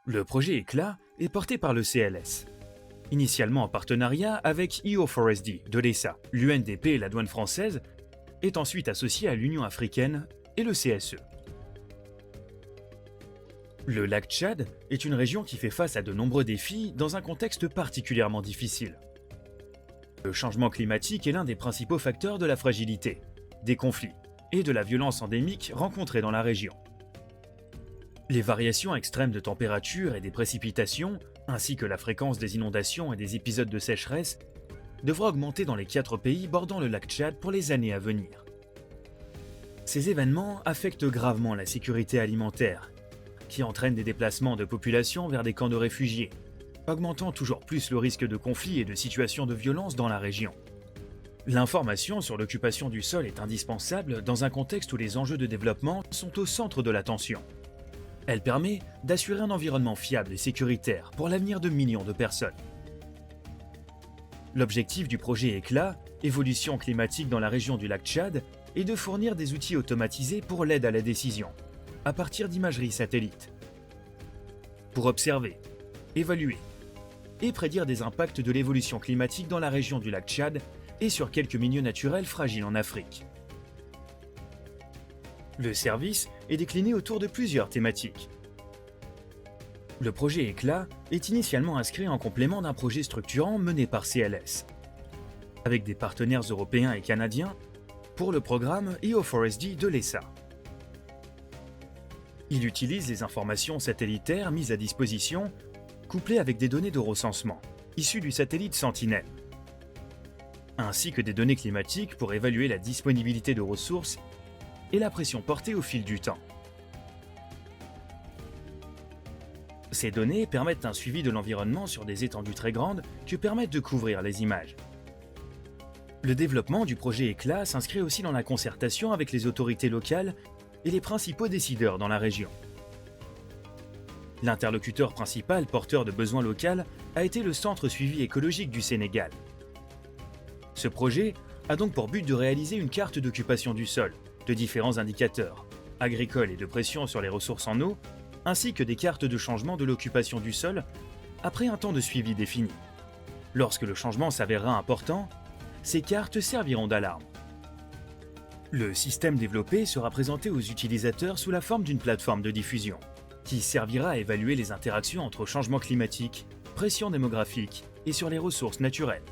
Le projet Éclat est porté par le CLS. Initialement en partenariat avec EO4SD de l'ESA, l'UNDP et la douane française, est ensuite associé à l'Union africaine et le CSE. Le lac Tchad est une région qui fait face à de nombreux défis dans un contexte particulièrement difficile. Le changement climatique est l'un des principaux facteurs de la fragilité, des conflits et de la violence endémique rencontrée dans la région. Les variations extrêmes de température et des précipitations, ainsi que la fréquence des inondations et des épisodes de sécheresse, devraient augmenter dans les 4 pays bordant le lac Tchad pour les années à venir. Ces événements affectent gravement la sécurité alimentaire, qui entraînent des déplacements de population vers des camps de réfugiés, augmentant toujours plus le risque de conflits et de situations de violence dans la région. L'information sur l'occupation du sol est indispensable dans un contexte où les enjeux de développement sont au centre de l'attention. Elle permet d'assurer un environnement fiable et sécuritaire pour l'avenir de millions de personnes. L'objectif du projet Éclat, évolution climatique dans la région du lac Tchad, est de fournir des outils automatisés pour l'aide à la décision, à partir d'imagerie satellite, pour observer, évaluer et prédire des impacts de l'évolution climatique dans la région du lac Tchad et sur quelques milieux naturels fragiles en Afrique. Le service est décliné autour de plusieurs thématiques. Le projet Éclat est initialement inscrit en complément d'un projet structurant mené par CLS, avec des partenaires européens et canadiens pour le programme EO4SD de l'ESA. Il utilise les informations satellitaires mises à disposition, couplées avec des données de recensement, issues du satellite Sentinel, ainsi que des données climatiques pour évaluer la disponibilité de ressources et la pression portée au fil du temps. Ces données permettent un suivi de l'environnement sur des étendues très grandes que permettent de couvrir les images. Le développement du projet Éclat s'inscrit aussi dans la concertation avec les autorités locales et les principaux décideurs dans la région. L'interlocuteur principal porteur de besoins locaux a été le Centre suivi écologique du Sénégal. Ce projet a donc pour but de réaliser une carte d'occupation du sol, de différents indicateurs, agricoles et de pression sur les ressources en eau, ainsi que des cartes de changement de l'occupation du sol après un temps de suivi défini. Lorsque le changement s'avérera important, ces cartes serviront d'alarme. Le système développé sera présenté aux utilisateurs sous la forme d'une plateforme de diffusion, qui servira à évaluer les interactions entre changement climatique, pression démographique et sur les ressources naturelles.